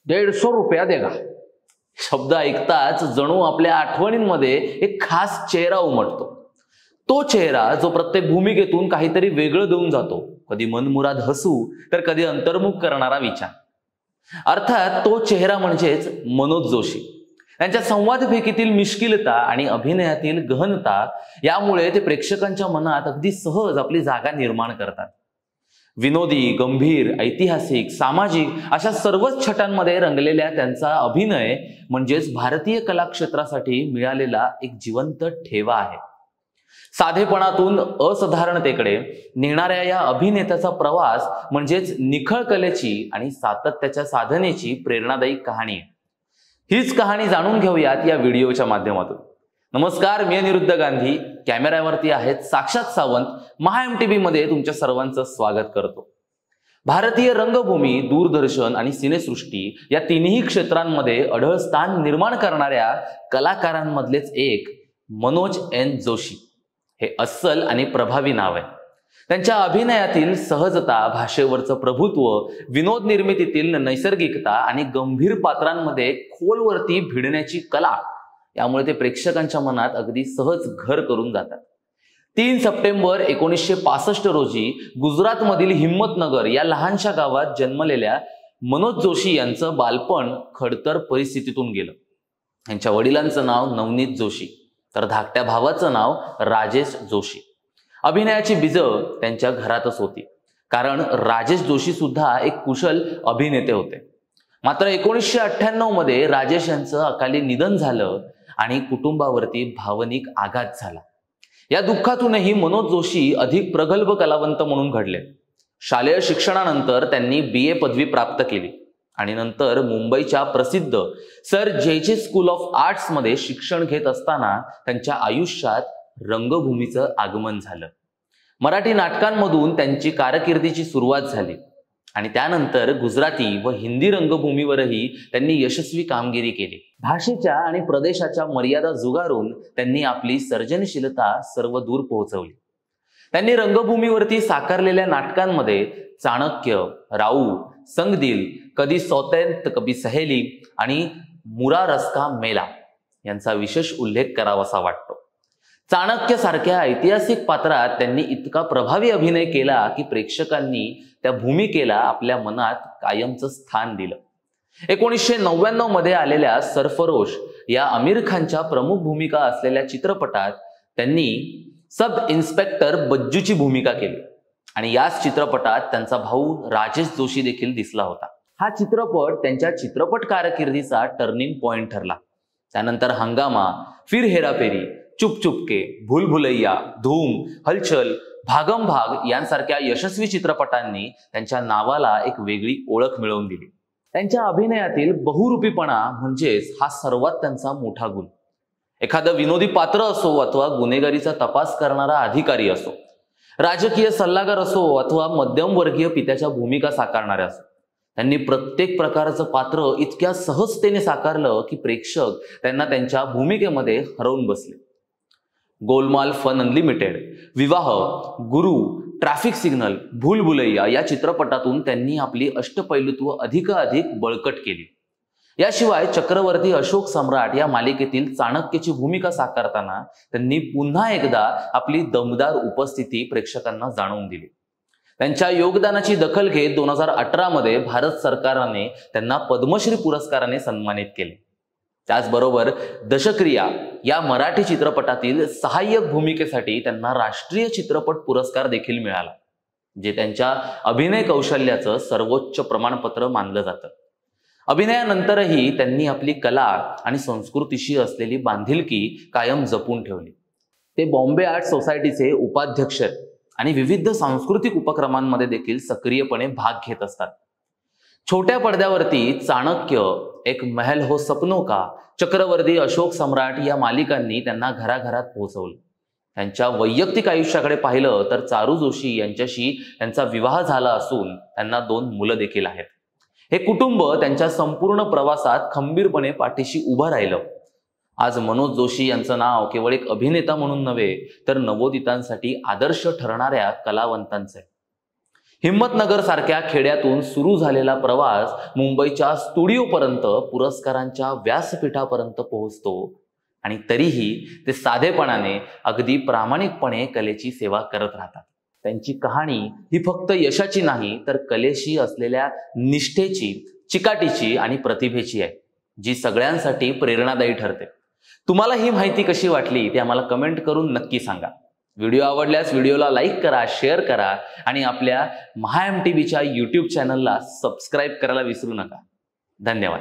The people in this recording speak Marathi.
150 देगा शब्द ऐकताच जणू आपल्या आठवणींमध्ये एक खास चेहरा उमटतो। तो चेहरा जो प्रत्येक भूमिकेतून काहीतरी वेगळं देऊन जातो, कधी मनमुराद हसू तर कधी अंतर्मुख करणारा विचार। अर्थात तो चेहरा म्हणजेच मनोज जोशी। त्यांच्या संवाद फेकीतील मिश्किलता आणि अभिनयातील गहनता यामुळे ते प्रेक्षकांच्या मनात अगदी सहज आपली जागा निर्माण करतात। विनोदी, गंभीर, ऐतिहासिक, सामाजिक अशा सर्वच छटांमध्ये रंगलेल्या त्यांचा अभिनय म्हणजेच भारतीय कला क्षेत्रासाठी मिळालेला एक जिवंत ठेवा आहे। साधेपणातून असाधारणतेकडे नेणाऱ्या या अभिनेत्याचा प्रवास म्हणजेच निखळ कलेची आणि सातत्याच्या साधनेची प्रेरणादायी कहाणी आहे। हीच कहाणी जाणून घेऊयात या व्हिडिओच्या माध्यमातून। नमस्कार, मी अनिरुद्ध गांधी, कॅमेऱ्यावरती आहेत साक्षात सावंत। MHA-MTV मध्ये तुमच्या सर्वांचं स्वागत करतो। भारतीय रंगभूमी, दूरदर्शन आणि सिनेसृष्टी या तिन्ही क्षेत्रांमध्ये अढळ स्थान निर्माण करणाऱ्या कलाकारांमधलेच एक मनोज एन जोशी हे अस्सल आणि प्रभावी नाव आहे। त्यांच्या अभिनयातील सहजता, भाषेवरचं प्रभुत्व, विनोद निर्मितीतील नैसर्गिकता आणि गंभीर पात्रांमध्ये खोलवरती भिडण्याची कला यामुळे ते प्रेक्षकांच्या मनात अगदी सहज घर करून जातात। 3 सप्टेंबर 1965 रोजी गुजरातमधील हिम्मतनगर या लहानशा गावात जन्मलेल्या मनोज जोशी यांचं बालपण खडतर परिस्थितीतून गेलं। त्यांच्या वडिलांचं नाव नवनीत जोशी तर धाकट्या भावाचं नाव राजेश जोशी। अभिनयाची बीजं त्यांच्या घरातच होती, कारण राजेश जोशी सुद्धा एक कुशल अभिनेते होते। मात्र 1998 मध्ये राजेश यांचं अकाली निधन झालं आणि कुटुंबावरती भावनिक आघात झाला। या दुःखातूनही मनोज जोशी अधिक प्रगल्भ कलावंत म्हणून घडले। शालेय शिक्षणानंतर त्यांनी BA पदवी प्राप्त केली आणि नंतर मुंबईच्या प्रसिद्ध सर जे स्कूल ऑफ आर्ट्स मध्ये शिक्षण घेत असताना त्यांच्या आयुष्यात रंगभूमीचं आगमन झालं। मराठी नाटकांमधून त्यांची कारकिर्दीची सुरुवात झाली आणि त्यानंतर गुजराती व हिंदी रंगभूमीवरही त्यांनी यशस्वी कामगिरी केली। भाषेच्या आणि प्रदेशाच्या मर्यादा जुगारून त्यांनी आपली सर्जनशीलता सर्व दूर पोहोचवली। त्यांनी रंगभूमीवरती साकारलेल्या नाटकांमध्ये चाणक्य, राऊ, संगदिल, कभी सौतेन तो कभी सहेली आणि मुरा रस्का मेला यांचा विशेष उल्लेख करावासा वाटतो। चाणक्य सारख्या ऐतिहासिक पात्रात त्यांनी इतका प्रभावी अभिनय केला की प्रेक्षकांनी त्या भूमिकेला आपल्या मनात कायमचं स्थान दिलं। 1999 मध्ये आलेल्या सरफरोश या आमिर खानच्या प्रमुख भूमिका असलेल्या चित्रपटात त्यांनी सब इन्स्पेक्टर बज्जूची भूमिका केली आणि याच चित्रपटात त्यांचा भाऊ राजेश जोशी देखील दिसला होता। हा चित्रपट त्यांच्या चित्रपट कारकिर्दीचा टर्निंग पॉइंट ठरला। त्यानंतर हंगामा, फिर हेराफेरी, चुप चुपके, भूल भुलैया, धूम, हलचल, भागम भाग यांसारख्या यशस्वी चित्रपटांनी त्यांच्या नावाला एक वेगळी ओळख मिळवून दिली। त्यांच्या अभिनयातील बहुरूपीपणा म्हणजेच हा सर्वात त्यांचा मोठा गुण। एखादं विनोदी पात्र असो अथवा गुन्हेगारीचा तपास करणारा अधिकारी असो, राजकीय सल्लागार असो अथवा मध्यमवर्गीय पित्याच्या भूमिका साकारणाऱ्या असो, त्यांनी प्रत्येक प्रकारचं पात्र इतक्या सहजतेने साकारलं की प्रेक्षक त्यांना त्यांच्या भूमिकेमध्ये हरवून बसले। गोलमाल फन अनलिमिटेड, विवाह, गुरु, ट्रॅफिक सिग्नल, भूल भुलैया या चित्रपटातून त्यांनी आपली अष्टपैलुत्व अधिकाधिक बळकट केली। याशिवाय चक्रवर्ती अशोक सम्राट या मालिकेतील चाणक्याची भूमिका साकारताना त्यांनी पुन्हा एकदा आपली दमदार उपस्थिती प्रेक्षकांना जाणवून दिली। त्यांच्या योगदानाची दखल घेत 2018 मध्ये भारत सरकारने त्यांना पद्मश्री पुरस्काराने सन्मानित केले। त्याचबरोबर दशक्रिया या मराठी चित्रपटातील सहाय्यक भूमिकेसाठी त्यांना राष्ट्रीय चित्रपट पुरस्कार देखील मिळाला, जे त्यांच्या अभिनय कौशल्याचं सर्वोच्च प्रमाणपत्र मानलं जातं। अभिनयानंतरही त्यांनी आपली कला आणि संस्कृतीशी असलेली बांधिलकी कायम जपून ठेवली। ते बॉम्बे आर्ट सोसायटीचे उपाध्यक्ष आणि विविध सांस्कृतिक उपक्रमांमध्ये देखील सक्रियपणे भाग घेत असतात। छोट्या पडद्यावरती चाणक्य, एक महल हो सपनों का, चक्रवर्ती अशोक सम्राट या मालिकांनी त्यांना घराघरात पोहोचवलं। त्यांच्या वैयक्तिक आयुष्याकडे पाहिलं तर चारू जोशी यांच्याशी त्यांचा विवाह झाला असून त्यांना 2 मुलं देखील आहेत। हे कुटुंब त्यांच्या संपूर्ण प्रवासात खंबीरपणे पाठीशी उभं राहिलं। आज मनोज जोशी यांचं नाव केवळ एक अभिनेता म्हणून नव्हे तर नवोदितांसाठी आदर्श ठरणाऱ्या कलावंतांचं आहे। हिम्मतनगर सारख्या खेड्यातून सुरू झालेला प्रवास मुंबईच्या स्टुडिओपर्यंत पुरस्कारांच्या व्यासपीठापर्यंत पोहोचतो आणि तरीही ते साधेपणाने अगदी प्रामाणिकपणे कलेची सेवा करत राहतात. त्यांची कहाणी ही फक्त यशाची नाही तर कलेशी असलेल्या निष्ठेची, चिकाटीची आणि प्रतिभेची आहे, जी सगळ्यांसाठी प्रेरणादायी ठरते. तुम्हाला ही माहिती कशी वाटली ते आम्हाला कमेंट करून नक्की सांगा. व्हिडिओ आवडल्यास व्हिडिओला लाईक करा, शेअर करा आणि आपल्या MHA MTVच्या YouTube चॅनलला सबस्क्राईब करायला विसरू नका. धन्यवाद.